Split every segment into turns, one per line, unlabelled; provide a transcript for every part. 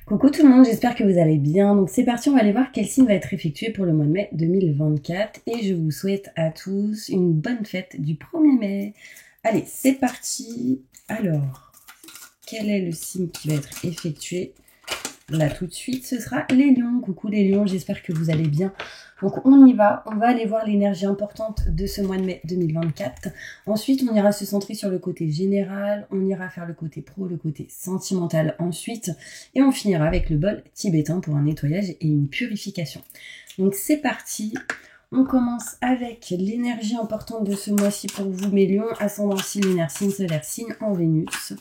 Coucou tout le monde, j'espère que vous allez bien. Donc c'est parti, on va aller voir quel signe va être effectué pour le mois de mai 2024. Et je vous souhaite à tous une bonne fête du 1er mai. Allez, c'est parti. Alors, quel est le signe qui va être effectué là tout de suite? Ce sera les lions. Coucou les lions, j'espère que vous allez bien. Donc on y va, on va aller voir l'énergie importante de ce mois de mai 2024. Ensuite, on ira se centrer sur le côté général, on ira faire le côté pro, le côté sentimental ensuite, et on finira avec le bol tibétain pour un nettoyage et une purification. Donc c'est parti. On commence avec l'énergie importante de ce mois-ci pour vous, mes lions, ascendant signe, lunaire signe, solaire signe en Vénus.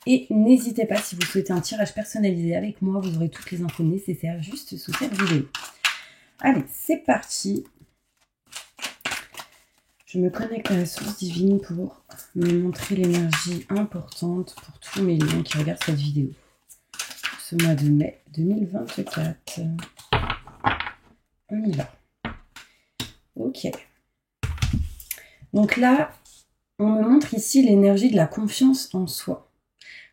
Et n'hésitez pas, si vous souhaitez un tirage personnalisé avec moi, vous aurez toutes les infos nécessaires juste sous cette vidéo. Allez, c'est parti. Je me connecte à la source divine pour me montrer l'énergie importante pour tous mes lions qui regardent cette vidéo. Ce mois de mai 2024. On y va. Ok. Donc là, on me montre ici l'énergie de la confiance en soi.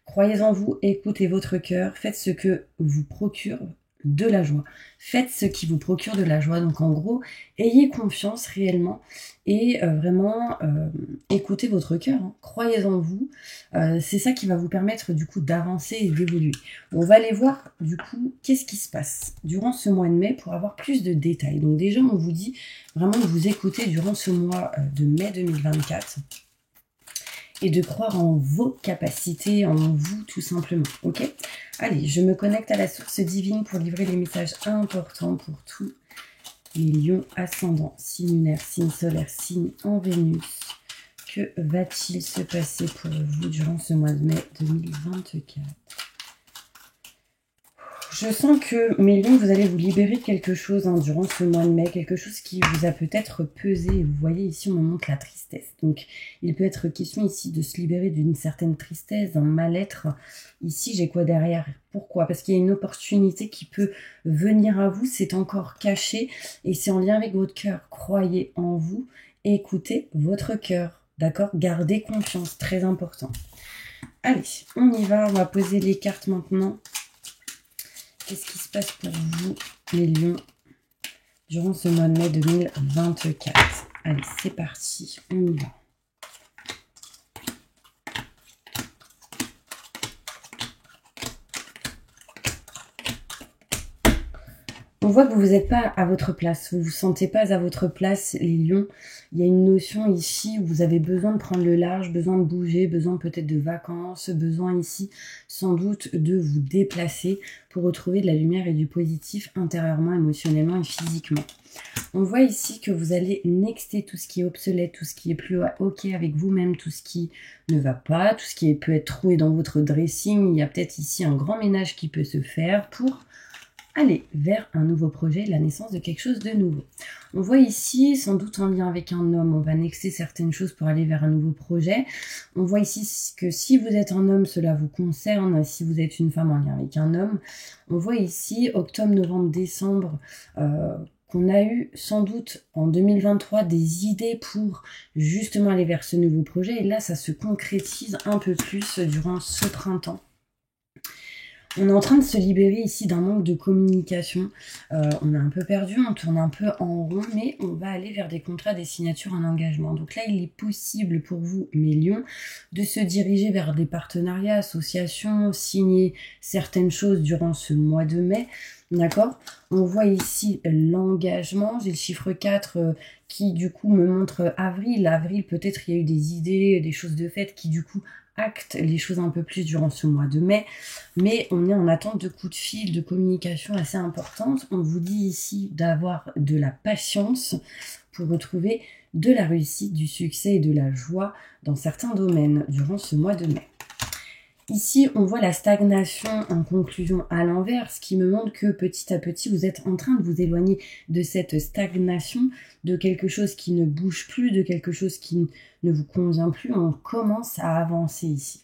Croyez en vous, écoutez votre cœur, faites ce que vous procure de la joie. Faites ce qui vous procure de la joie. Donc en gros, ayez confiance réellement et vraiment écoutez votre cœur. Hein. Croyez en vous. C'est ça qui va vous permettre du coup d'avancer et d'évoluer. On va aller voir du coup qu'est-ce qui se passe durant ce mois de mai pour avoir plus de détails. Donc déjà, on vous dit vraiment de vous écouter durant ce mois de mai 2024. Et de croire en vos capacités, en vous tout simplement, ok? Allez, je me connecte à la source divine pour livrer les messages importants pour tous les lions ascendants, signe lunaire, signe solaire, signe en Vénus. Que va-t-il se passer pour vous durant ce mois de mai 2024? Je sens que, mes lions, vous allez vous libérer de quelque chose durant ce mois de mai, quelque chose qui vous a peut-être pesé. Vous voyez ici, on me montre la tristesse. Donc, il peut être question ici de se libérer d'une certaine tristesse, d'un mal-être. Ici, j'ai quoi derrière? Pourquoi? Parce qu'il y a une opportunité qui peut venir à vous, c'est encore caché et c'est en lien avec votre cœur. Croyez en vous, écoutez votre cœur, d'accord? Gardez confiance, très important. Allez, on y va, on va poser les cartes maintenant. Qu'est-ce qui se passe pour vous, les lions, durant ce mois de mai 2024? Allez, c'est parti, on y va. On voit que vous n'êtes pas à votre place, vous ne vous sentez pas à votre place, les lions. Il y a une notion ici où vous avez besoin de prendre le large, besoin de bouger, besoin peut-être de vacances, besoin ici sans doute de vous déplacer pour retrouver de la lumière et du positif intérieurement, émotionnellement et physiquement. On voit ici que vous allez nexter tout ce qui est obsolète, tout ce qui est plus ok avec vous-même, tout ce qui ne va pas, tout ce qui peut être troué dans votre dressing. Il y a peut-être ici un grand ménage qui peut se faire pour aller vers un nouveau projet, la naissance de quelque chose de nouveau. On voit ici, sans doute en lien avec un homme, on va nexter certaines choses pour aller vers un nouveau projet. On voit ici que si vous êtes un homme, cela vous concerne. Si vous êtes une femme en lien avec un homme, on voit ici, octobre, novembre, décembre, qu'on a eu sans doute en 2023 des idées pour justement aller vers ce nouveau projet. Et là, ça se concrétise un peu plus durant ce printemps. On est en train de se libérer ici d'un manque de communication. On est un peu perdu, on tourne un peu en rond, mais on va aller vers des contrats, des signatures, un engagement. Donc là, il est possible pour vous, mes lions, de se diriger vers des partenariats, associations, signer certaines choses durant ce mois de mai. D'accord? On voit ici l'engagement. J'ai le chiffre 4 qui du coup me montre avril. Avril, peut-être il y a eu des idées, des choses de fait qui du coup acte les choses un peu plus durant ce mois de mai, mais on est en attente de coups de fil, de communication assez importante. On vous dit ici d'avoir de la patience pour retrouver de la réussite, du succès et de la joie dans certains domaines durant ce mois de mai. Ici, on voit la stagnation en conclusion à l'envers, ce qui me montre que petit à petit, vous êtes en train de vous éloigner de cette stagnation, de quelque chose qui ne bouge plus, de quelque chose qui ne vous convient plus. On commence à avancer ici.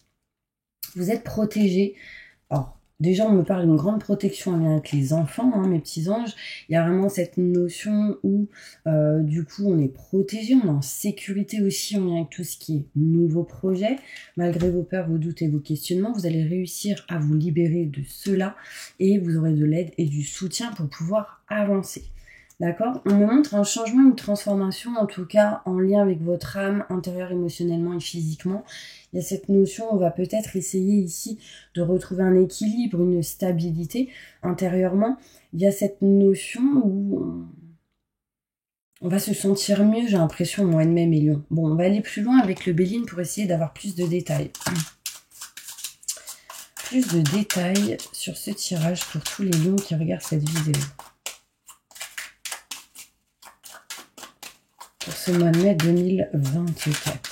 Vous êtes protégé. Or, déjà, on me parle d'une grande protection en lien avec les enfants, hein, mes petits anges. Il y a vraiment cette notion où, du coup, on est protégé, on est en sécurité aussi en lien avec tout ce qui est nouveaux projets. Malgré vos peurs, vos doutes et vos questionnements, vous allez réussir à vous libérer de cela et vous aurez de l'aide et du soutien pour pouvoir avancer. D'accord? On me montre un changement, une transformation, en tout cas en lien avec votre âme, intérieure, émotionnellement et physiquement. Il y a cette notion, on va peut-être essayer ici de retrouver un équilibre, une stabilité intérieurement. Il y a cette notion où on va se sentir mieux, j'ai l'impression, moi-même et Lion. Bon, on va aller plus loin avec le Béline pour essayer d'avoir plus de détails. Plus de détails sur ce tirage pour tous les lions qui regardent cette vidéo. Pour ce mois de mai 2024.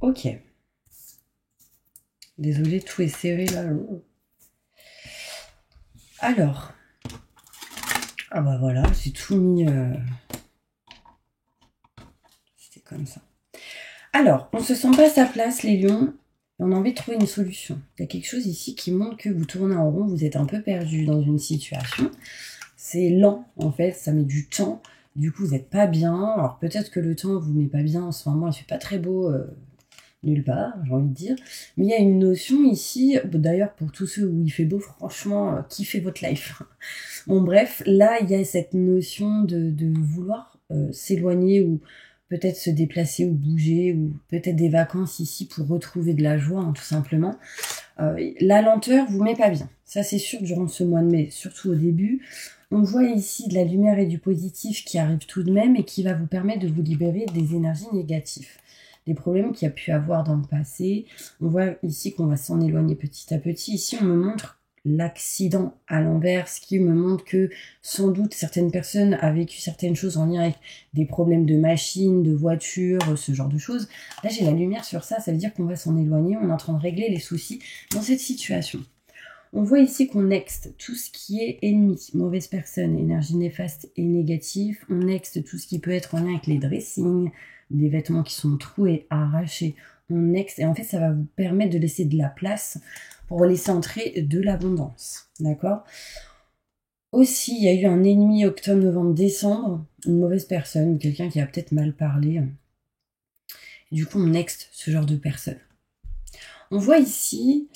Ok. Désolée, tout est serré là. Alors. Ah bah voilà, j'ai tout mis... C'était comme ça. Alors, on se sent pas à sa place, les lions. Et on a envie de trouver une solution. Il y a quelque chose ici qui montre que vous tournez en rond, vous êtes un peu perdu dans une situation. C'est lent, en fait, ça met du temps. Du coup, vous n'êtes pas bien. Alors, peut-être que le temps vous met pas bien en ce moment. Il fait pas très beau nulle part, j'ai envie de dire. Mais il y a une notion ici, d'ailleurs, pour tous ceux où il fait beau, franchement, kiffez votre life. Bon, bref, là, il y a cette notion de vouloir s'éloigner ou peut-être se déplacer ou bouger, ou peut-être des vacances ici pour retrouver de la joie, hein, tout simplement. La lenteur vous met pas bien. Ça, c'est sûr, durant ce mois de mai, surtout au début. On voit ici de la lumière et du positif qui arrive tout de même et qui va vous permettre de vous libérer des énergies négatives. Des problèmes qu'il y a pu avoir dans le passé. On voit ici qu'on va s'en éloigner petit à petit. Ici, on me montre l'accident à l'envers, ce qui me montre que sans doute certaines personnes ont vécu certaines choses en lien avec des problèmes de machines, de voitures, ce genre de choses. Là, j'ai la lumière sur ça, ça veut dire qu'on va s'en éloigner, on est en train de régler les soucis dans cette situation. On voit ici qu'on next tout ce qui est ennemi, mauvaise personne, énergie néfaste et négative. On next tout ce qui peut être en lien avec les dressings, des vêtements qui sont troués, arrachés. On next, et en fait, ça va vous permettre de laisser de la place pour laisser entrer de l'abondance. D'accord? Aussi, il y a eu un ennemi octobre, novembre, décembre, une mauvaise personne, quelqu'un qui a peut-être mal parlé. Du coup, on next ce genre de personne. On voit ici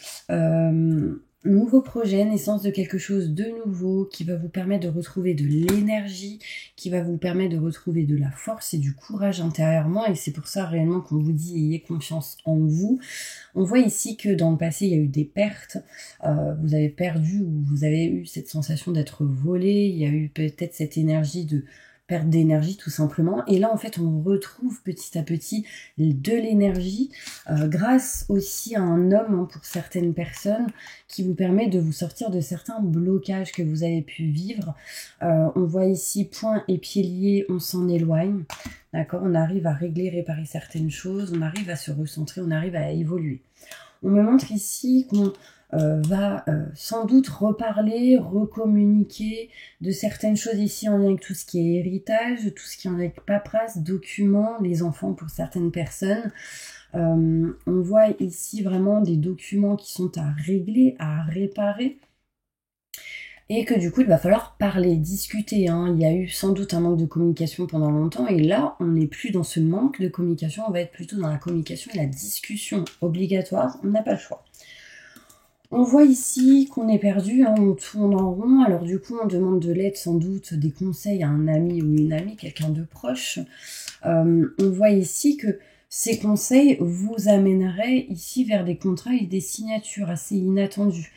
nouveau projet, naissance de quelque chose de nouveau qui va vous permettre de retrouver de l'énergie, qui va vous permettre de retrouver de la force et du courage intérieurement. Et c'est pour ça réellement qu'on vous dit ayez confiance en vous. On voit ici que dans le passé, il y a eu des pertes. Vous avez perdu ou vous avez eu cette sensation d'être volé. Il y a eu peut-être cette énergie de perte d'énergie tout simplement. Et là, en fait, on retrouve petit à petit de l'énergie grâce aussi à un homme, hein, pour certaines personnes, qui vous permet de vous sortir de certains blocages que vous avez pu vivre. On voit ici poings et pieds liés, on s'en éloigne. D'accord, on arrive à régler, réparer certaines choses, on arrive à se recentrer, on arrive à évoluer. On me montre ici qu'on va sans doute reparler, recommuniquer de certaines choses ici en lien avec tout ce qui est héritage, tout ce qui est en lien avec paperasse, documents, les enfants pour certaines personnes. On voit ici vraiment des documents qui sont à régler, à réparer. Et que du coup, il va falloir parler, discuter. Hein. Il y a eu sans doute un manque de communication pendant longtemps. Et là, on n'est plus dans ce manque de communication. On va être plutôt dans la communication et la discussion obligatoire. On n'a pas le choix. On voit ici qu'on est perdu, hein, on tourne en rond. Alors du coup, on demande de l'aide, sans doute des conseils à un ami ou une amie, quelqu'un de proche. On voit ici que ces conseils vous amèneraient ici vers des contrats et des signatures assez inattendues.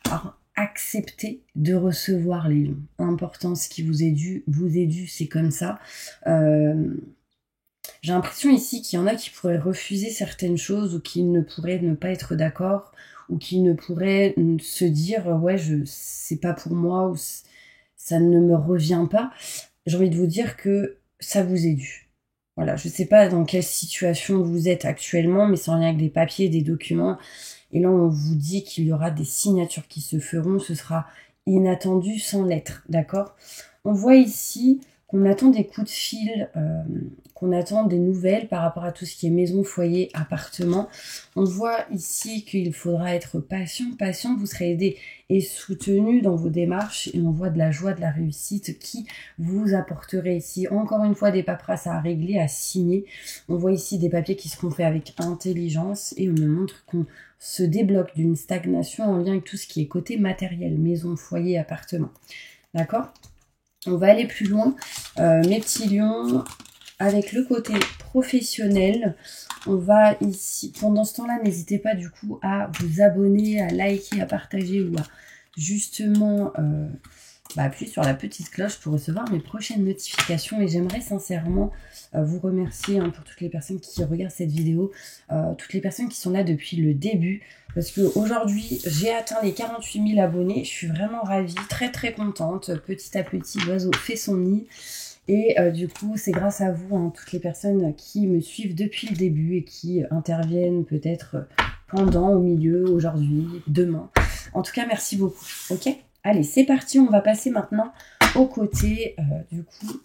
Alors, acceptez de recevoir les lions. Important, ce qui vous est dû, c'est comme ça. J'ai l'impression ici qu'il y en a qui pourraient refuser certaines choses ou qui ne pourraient ne pas être d'accord ou qui ne pourraient se dire ouais, c'est pas pour moi ou ça ne me revient pas. J'ai envie de vous dire que ça vous est dû. Voilà, je sais pas dans quelle situation vous êtes actuellement, mais c'est en lien avec des papiers, des documents. Et là, on vous dit qu'il y aura des signatures qui se feront. Ce sera inattendu sans lettre, d'accord? On voit ici qu'on attend des coups de fil, qu'on attend des nouvelles par rapport à tout ce qui est maison, foyer, appartement. On voit ici qu'il faudra être patient, vous serez aidé et soutenu dans vos démarches et on voit de la joie, de la réussite qui vous apporterait ici encore une fois des paperasses à régler, à signer. On voit ici des papiers qui seront faits avec intelligence et on me montre qu'on se débloque d'une stagnation en lien avec tout ce qui est côté matériel, maison, foyer, appartement. D'accord? On va aller plus loin, mes petits lions, avec le côté professionnel. On va ici, pendant ce temps-là, n'hésitez pas du coup à vous abonner, à liker, à partager ou à justement appuyer sur la petite cloche pour recevoir mes prochaines notifications. Et j'aimerais sincèrement vous remercier pour toutes les personnes qui regardent cette vidéo, toutes les personnes qui sont là depuis le début. Parce qu'aujourd'hui, j'ai atteint les 48 000 abonnés. Je suis vraiment ravie, très très contente. Petit à petit, l'oiseau fait son nid. Et du coup, c'est grâce à vous, toutes les personnes qui me suivent depuis le début et qui interviennent peut-être pendant, au milieu, aujourd'hui, demain. En tout cas, merci beaucoup. Ok ? Allez, c'est parti. On va passer maintenant au côté, du coup,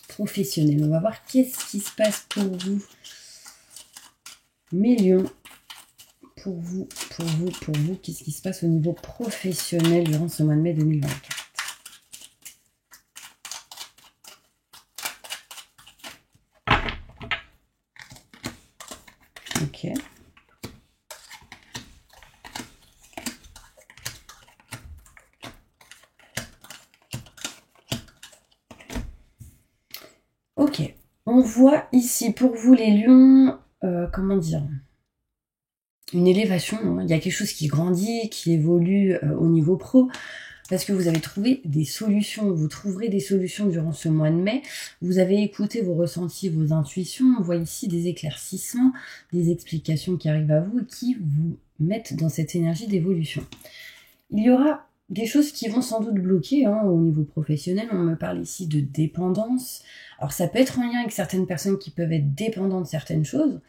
professionnel. On va voir qu'est-ce qui se passe pour vous, mes lions. Pour vous, qu'est-ce qui se passe au niveau professionnel durant ce mois de mai 2024? Ok. Ok. On voit ici pour vous les lions, comment dire, une élévation. Il y a quelque chose qui grandit, qui évolue au niveau pro. Parce que vous avez trouvé des solutions, vous trouverez des solutions durant ce mois de mai. Vous avez écouté vos ressentis, vos intuitions. On voit ici des éclaircissements, des explications qui arrivent à vous et qui vous mettent dans cette énergie d'évolution. Il y aura des choses qui vont sans doute bloquer au niveau professionnel. On me parle ici de dépendance. Alors ça peut être en lien avec certaines personnes qui peuvent être dépendantes de certaines choses.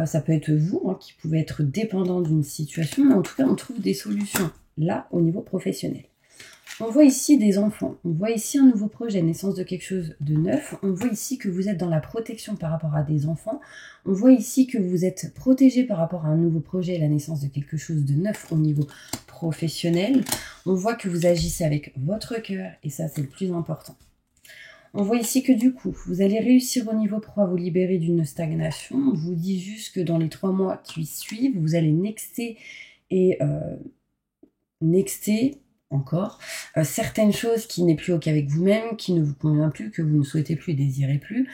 Ça peut être vous qui pouvez être dépendant d'une situation. Mais en tout cas, on trouve des solutions là au niveau professionnel. On voit ici des enfants, on voit ici un nouveau projet, naissance de quelque chose de neuf. On voit ici que vous êtes dans la protection par rapport à des enfants. On voit ici que vous êtes protégé par rapport à un nouveau projet, la naissance de quelque chose de neuf au niveau professionnel. On voit que vous agissez avec votre cœur et ça, c'est le plus important. On voit ici que du coup, vous allez réussir au niveau pro à vous libérer d'une stagnation. On vous dit juste que dans les 3 mois qui suivent, vous allez nexter et nexter encore certaines choses qui n'est plus ok avec vous-même, qui ne vous convient plus, que vous ne souhaitez plus et désirez plus.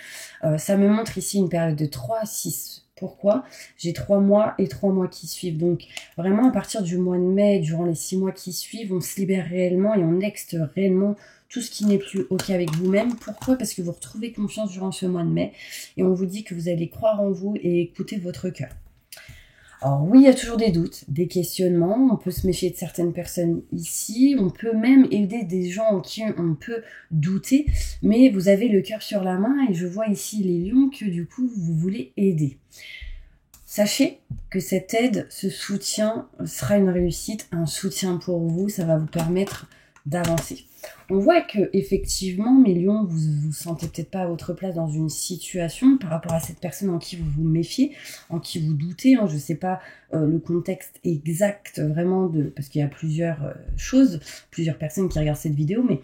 Ça me montre ici une période de 3 à 6. Pourquoi? J'ai 3 mois et 3 mois qui suivent. Donc vraiment à partir du mois de mai, durant les 6 mois qui suivent, on se libère réellement et on nexte réellement tout ce qui n'est plus ok avec vous-même. Pourquoi? Parce que vous retrouvez confiance durant ce mois de mai et on vous dit que vous allez croire en vous et écouter votre cœur. Alors oui, il y a toujours des doutes, des questionnements, on peut se méfier de certaines personnes ici, on peut même aider des gens en qui on peut douter, mais vous avez le cœur sur la main et je vois ici les lions que du coup vous voulez aider. Sachez que cette aide, ce soutien sera une réussite, un soutien pour vous, ça va vous permettre d'avancer. On voit que effectivement, mes lions, vous vous sentez peut-être pas à votre place dans une situation par rapport à cette personne en qui vous vous méfiez, en qui vous doutez. Je ne sais pas le contexte exact vraiment parce qu'il y a plusieurs choses, plusieurs personnes qui regardent cette vidéo, mais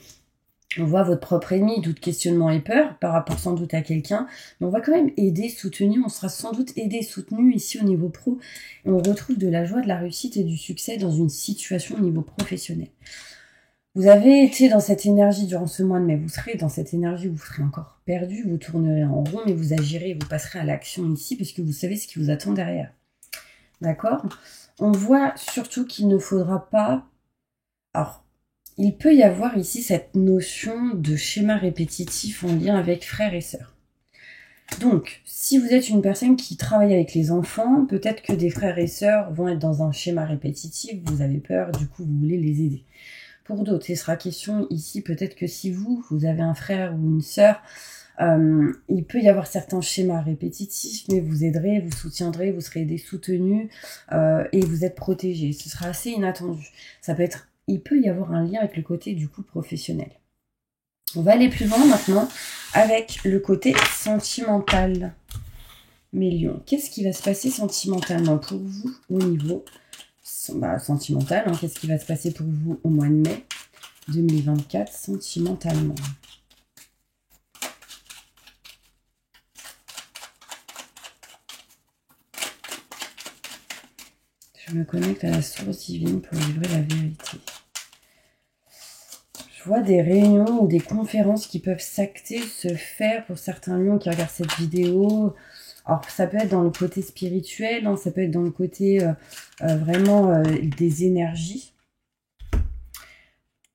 on voit votre propre ennemi, doute, questionnement et peur par rapport sans doute à quelqu'un. Mais on va quand même aider, soutenir. On sera sans doute aidé, soutenu ici au niveau pro. Et on retrouve de la joie, de la réussite et du succès dans une situation au niveau professionnel. Vous avez été dans cette énergie durant ce mois de mai, vous serez dans cette énergie où vous serez encore perdu, vous tournerez en rond, mais vous agirez, vous passerez à l'action ici, puisque vous savez ce qui vous attend derrière. D'accord? On voit surtout qu'il ne faudra pas... Alors, il peut y avoir ici cette notion de schéma répétitif en lien avec frères et sœurs. Donc, si vous êtes une personne qui travaille avec les enfants, peut-être que des frères et sœurs vont être dans un schéma répétitif, vous avez peur, du coup vous voulez les aider. Pour d'autres, il sera question ici peut-être que si vous avez un frère ou une sœur Il peut y avoir certains schémas répétitifs, mais vous aiderez, vous soutiendrez, vous serez aidé, soutenu et vous êtes protégé. Ce sera assez inattendu. Il peut y avoir un lien avec le côté du coup professionnel. On va aller plus loin maintenant avec le côté sentimental. Mes lions, qu'est-ce qui va se passer sentimentalement pour vous au niveau sentimental, hein, qu'est-ce qui va se passer pour vous au mois de mai 2024 sentimentalement? Je me connecte à la source divine pour livrer la vérité. Je vois des réunions ou des conférences qui peuvent s'acter, se faire pour certains lions qui regardent cette vidéo. Alors, ça peut être dans le côté spirituel, hein, ça peut être dans le côté vraiment des énergies.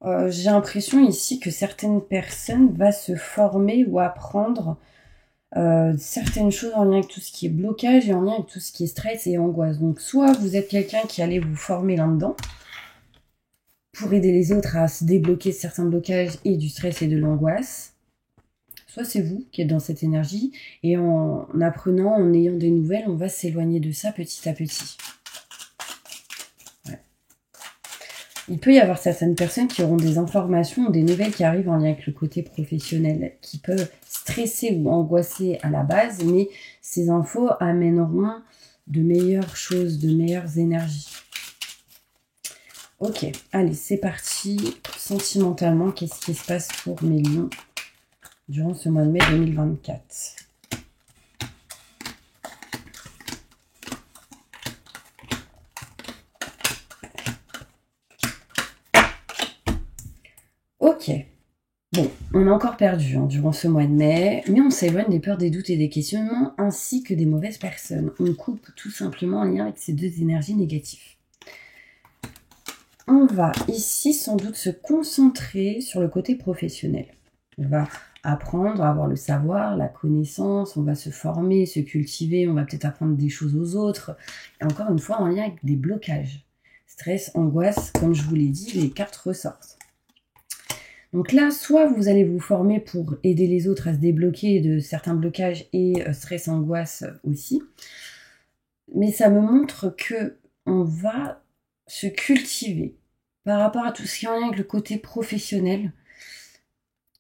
J'ai l'impression ici que certaines personnes vont se former ou apprendre certaines choses en lien avec tout ce qui est blocage et en lien avec tout ce qui est stress et angoisse. Donc, soit vous êtes quelqu'un qui allait vous former là-dedans pour aider les autres à se débloquer certains blocages et du stress et de l'angoisse. Soit c'est vous qui êtes dans cette énergie et en apprenant, en ayant des nouvelles, on va s'éloigner de ça petit à petit. Ouais. Il peut y avoir certaines personnes qui auront des informations ou des nouvelles qui arrivent en lien avec le côté professionnel, qui peuvent stresser ou angoisser à la base, mais ces infos amèneront de meilleures choses, de meilleures énergies. Ok, allez, c'est parti. Sentimentalement, qu'est-ce qui se passe pour mes lions durant ce mois de mai 2024? Ok. Bon, on a encore perdu durant ce mois de mai, mais on s'éloigne des peurs, des doutes et des questionnements, ainsi que des mauvaises personnes. On coupe tout simplement en lien avec ces deux énergies négatives. On va ici sans doute se concentrer sur le côté professionnel. On va apprendre à avoir le savoir, la connaissance, on va se former, se cultiver, on va peut-être apprendre des choses aux autres. Et encore une fois, en lien avec des blocages. Stress, angoisse, comme je vous l'ai dit, les cartes ressortent. Donc là, soit vous allez vous former pour aider les autres à se débloquer de certains blocages et stress, angoisse aussi. Mais ça me montre que on va se cultiver par rapport à tout ce qui est en lien avec le côté professionnel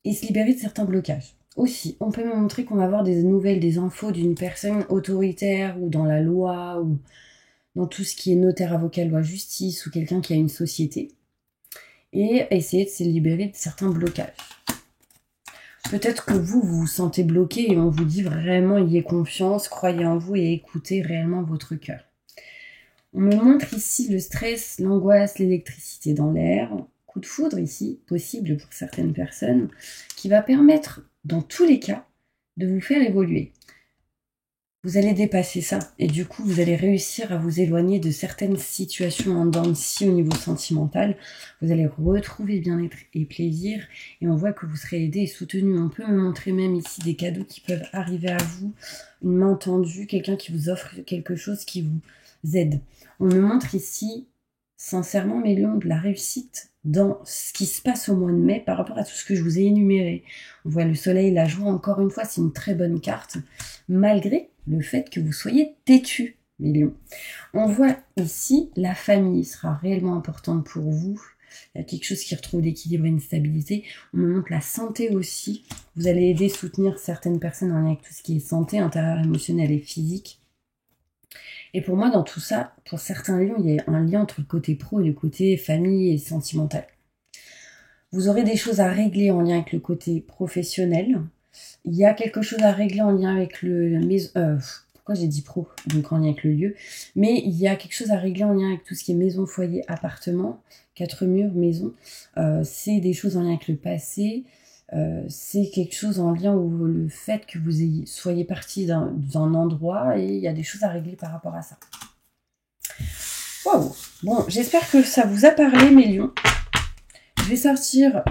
et se libérer de certains blocages. Aussi, on peut me montrer qu'on va avoir des nouvelles, des infos d'une personne autoritaire ou dans la loi ou dans tout ce qui est notaire, avocat, loi, justice ou quelqu'un qui a une société et essayer de se libérer de certains blocages. Peut-être que vous vous sentez bloqué et on vous dit vraiment ayez confiance, croyez en vous et écoutez réellement votre cœur. On me montre ici le stress, l'angoisse, l'électricité dans l'air. Coup de foudre ici, possible pour certaines personnes, qui va permettre, dans tous les cas, de vous faire évoluer. Vous allez dépasser ça et du coup, vous allez réussir à vous éloigner de certaines situations en dents de scie au niveau sentimental. Vous allez retrouver bien-être et plaisir et on voit que vous serez aidé et soutenu. On peut me montrer même ici des cadeaux qui peuvent arriver à vous, une main tendue, quelqu'un qui vous offre quelque chose qui vous aide. On me montre ici, sincèrement, mes lions, de la réussite dans ce qui se passe au mois de mai par rapport à tout ce que je vous ai énuméré. On voit le soleil, la joie, encore une fois, c'est une très bonne carte, malgré le fait que vous soyez têtu, mes lions. On voit ici, la famille sera réellement importante pour vous. Il y a quelque chose qui retrouve l'équilibre et une stabilité. On me montre la santé aussi. Vous allez aider, soutenir certaines personnes en lien avec tout ce qui est santé, intérieure, émotionnelle et physique. Et pour moi, dans tout ça, pour certains lions, il y a un lien entre le côté pro et le côté famille et sentimental. Vous aurez des choses à régler en lien avec le côté professionnel. Il y a quelque chose à régler en lien avec le maison. Pourquoi j'ai dit pro? Donc en lien avec le lieu. Mais il y a quelque chose à régler en lien avec tout ce qui est maison, foyer, appartement, 4 murs, maison. C'est des choses en lien avec le passé. C'est quelque chose en lien où le fait que vous soyez parti d'un endroit et il y a des choses à régler par rapport à ça. Wow. Bon, j'espère que ça vous a parlé, mes lions. Je vais sortir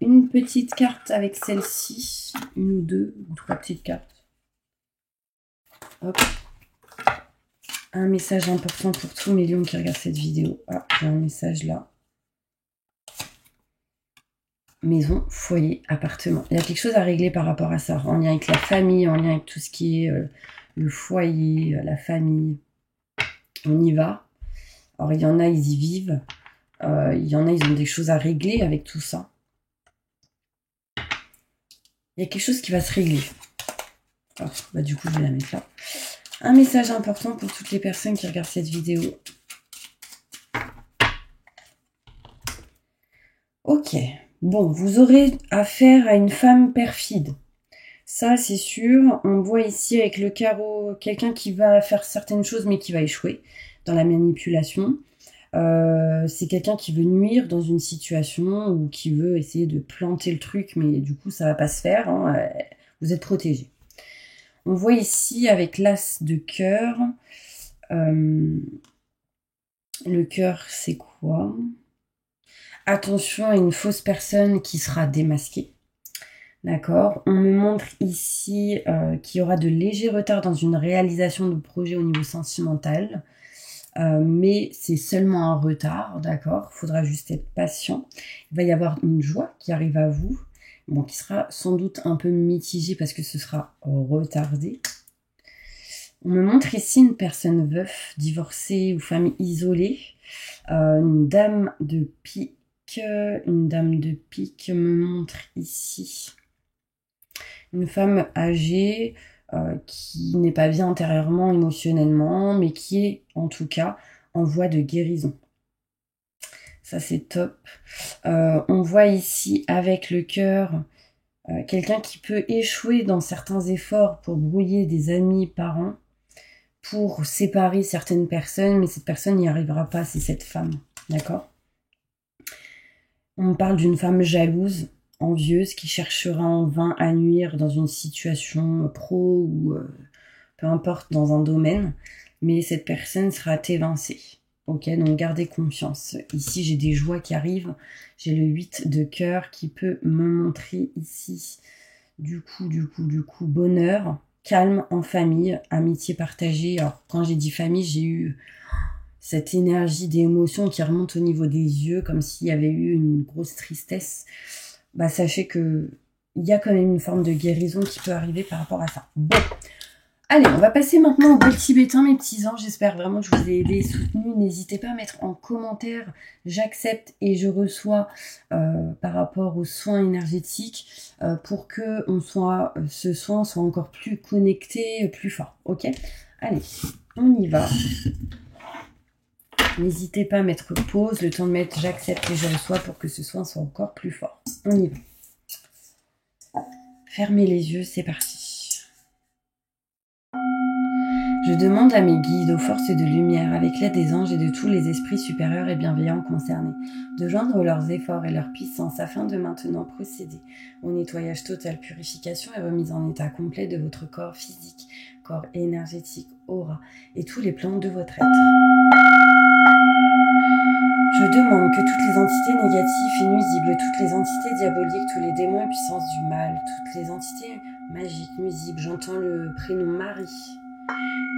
une petite carte avec celle-ci, une ou deux ou 3 petites cartes. Hop. Un message important pour tous mes lions qui regardent cette vidéo. Ah, j'ai un message là. maison, foyer, appartement. Il y a quelque chose à régler par rapport à ça, en lien avec la famille, en lien avec tout ce qui est le foyer, la famille. On y va. Alors, il y en a, ils y vivent. Il y en a, ils ont des choses à régler avec tout ça. Il y a quelque chose qui va se régler. Alors, bah, du coup, je vais la mettre là. Un message important pour toutes les personnes qui regardent cette vidéo. Ok. Bon, vous aurez affaire à une femme perfide. Ça, c'est sûr. On voit ici avec le carreau quelqu'un qui va faire certaines choses mais qui va échouer dans la manipulation. C'est quelqu'un qui veut nuire dans une situation ou qui veut essayer de planter le truc, mais du coup, ça va pas se faire. Hein. Vous êtes protégé. On voit ici avec l'as de cœur. Le cœur, c'est quoi? Attention à une fausse personne qui sera démasquée. D'accord. On me montre ici qu'il y aura de légers retards dans une réalisation de projet au niveau sentimental. Mais c'est seulement un retard, d'accord. Il faudra juste être patient. Il va y avoir une joie qui arrive à vous. Bon, qui sera sans doute un peu mitigée parce que ce sera retardé. On me montre ici une personne veuf, divorcée ou femme isolée. Une dame de pique. Une dame de pique me montre ici une femme âgée qui n'est pas bien intérieurement, émotionnellement, mais qui est en tout cas en voie de guérison. Ça, c'est top. On voit ici avec le cœur quelqu'un qui peut échouer dans certains efforts pour brouiller des amis, parents, pour séparer certaines personnes, mais cette personne n'y arrivera pas, c'est cette femme. D'accord ? On parle d'une femme jalouse, envieuse, qui cherchera en vain à nuire dans une situation pro ou peu importe dans un domaine, mais cette personne sera évincée. Ok, donc gardez confiance. Ici, j'ai des joies qui arrivent. J'ai le 8 de cœur qui peut me montrer ici du coup, bonheur, calme en famille, amitié partagée. Alors, quand j'ai dit famille, j'ai eu cette énergie d'émotion qui remonte au niveau des yeux, comme s'il y avait eu une grosse tristesse. Bah, sachez que il y a quand même une forme de guérison qui peut arriver par rapport à ça. Bon, allez, on va passer maintenant au bol tibétain, mes petits anges. J'espère vraiment que je vous ai aidé et soutenu. N'hésitez pas à mettre en commentaire « J'accepte et je reçois par rapport aux soins énergétiques pour que ce soin soit encore plus connecté, plus fort. Ok ? Allez, on y va. N'hésitez pas à mettre pause, le temps de mettre « J'accepte et je reçois » pour que ce soin soit encore plus fort. On y va. Fermez les yeux, c'est parti. Je demande à mes guides, aux forces de lumière, avec l'aide des anges et de tous les esprits supérieurs et bienveillants concernés, de joindre leurs efforts et leur puissance afin de maintenant procéder au nettoyage total, purification et remise en état complet de votre corps physique, corps énergétique, aura et tous les plans de votre être. Je demande que toutes les entités négatives et nuisibles, toutes les entités diaboliques, tous les démons et puissances du mal, toutes les entités magiques, nuisibles, j'entends le prénom Marie,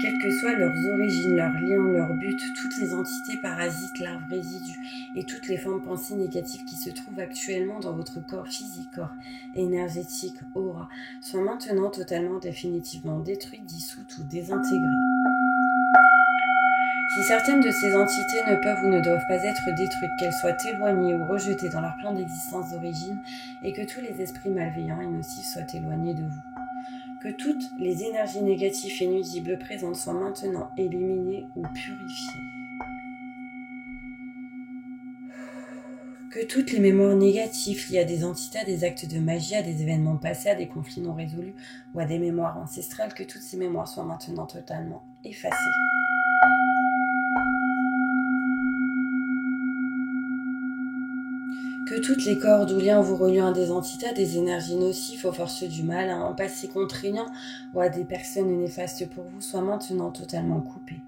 quelles que soient leurs origines, leurs liens, leurs buts, toutes les entités parasites, larves, résidus et toutes les formes pensées négatives qui se trouvent actuellement dans votre corps physique, corps énergétique, aura, soient maintenant totalement, définitivement détruites, dissoutes ou désintégrées. Si certaines de ces entités ne peuvent ou ne doivent pas être détruites, qu'elles soient éloignées ou rejetées dans leur plan d'existence d'origine, et que tous les esprits malveillants et nocifs soient éloignés de vous. Que toutes les énergies négatives et nuisibles présentes soient maintenant éliminées ou purifiées. Que toutes les mémoires négatives liées à des entités, à des actes de magie, à des événements passés, à des conflits non résolus ou à des mémoires ancestrales, que toutes ces mémoires soient maintenant totalement effacées. Que toutes les cordes ou liens vous reliant à des entités, à des énergies nocives, aux forces du mal, à un passé contraignant ou à des personnes néfastes pour vous soient maintenant totalement coupés.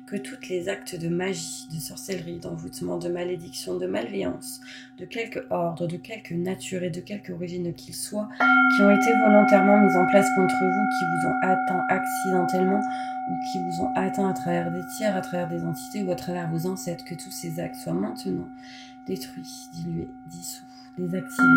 Que tous les actes de magie, de sorcellerie, d'envoûtement, de malédiction, de malveillance, de quelque ordre, de quelque nature et de quelque origine qu'ils soient, qui ont été volontairement mis en place contre vous, qui vous ont atteint accidentellement ou qui vous ont atteint à travers des tiers, à travers des entités ou à travers vos ancêtres, que tous ces actes soient maintenant détruit, dilué, dissous, désactivé.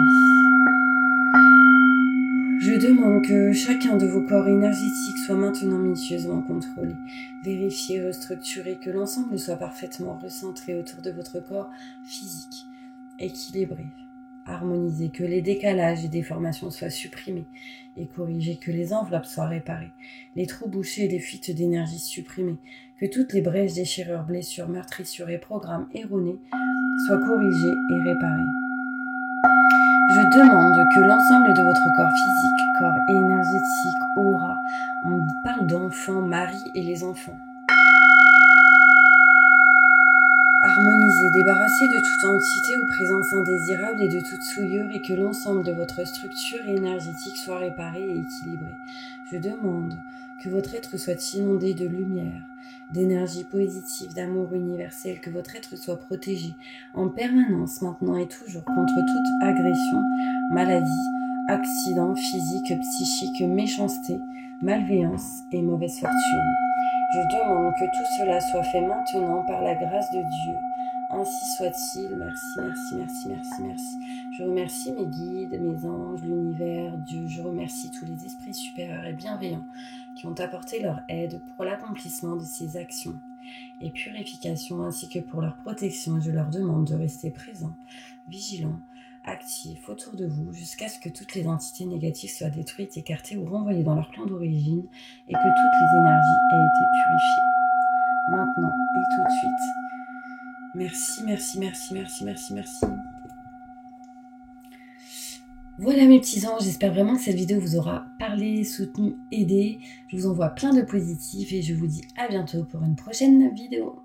Je demande que chacun de vos corps énergétiques soit maintenant minutieusement contrôlé, vérifié, restructuré, que l'ensemble soit parfaitement recentré autour de votre corps physique, équilibré, harmonisé, que les décalages et déformations soient supprimés et corrigés, que les enveloppes soient réparées, les trous bouchés et les fuites d'énergie supprimées, que toutes les brèches, déchirures, blessures, meurtrissures et programmes erronés soient corrigés et réparés. Je demande que l'ensemble de votre corps physique, corps énergétique, aura, on parle d'enfants, mari et les enfants, harmonisé, débarrassé de toute entité ou présence indésirable et de toute souillure et que l'ensemble de votre structure énergétique soit réparé et équilibré. Je demande que votre être soit inondé de lumière, d'énergie positive, d'amour universel, que votre être soit protégé en permanence, maintenant et toujours, contre toute agression, maladie, accident physique, psychique, méchanceté, malveillance et mauvaise fortune. Je demande que tout cela soit fait maintenant par la grâce de Dieu. Ainsi soit-il. Merci, merci, merci, merci, merci. Je remercie mes guides, mes anges, l'univers, Dieu. Je remercie tous les esprits supérieurs et bienveillants qui ont apporté leur aide pour l'accomplissement de ces actions et purification ainsi que pour leur protection. Je leur demande de rester présents, vigilants, actifs autour de vous jusqu'à ce que toutes les entités négatives soient détruites, écartées ou renvoyées dans leur plan d'origine et que toutes les énergies aient été purifiées. Maintenant et tout de suite. Merci, merci, merci, merci, merci, merci. Voilà mes petits anges, j'espère vraiment que cette vidéo vous aura parlé, soutenu, aidé. Je vous envoie plein de positifs et je vous dis à bientôt pour une prochaine vidéo.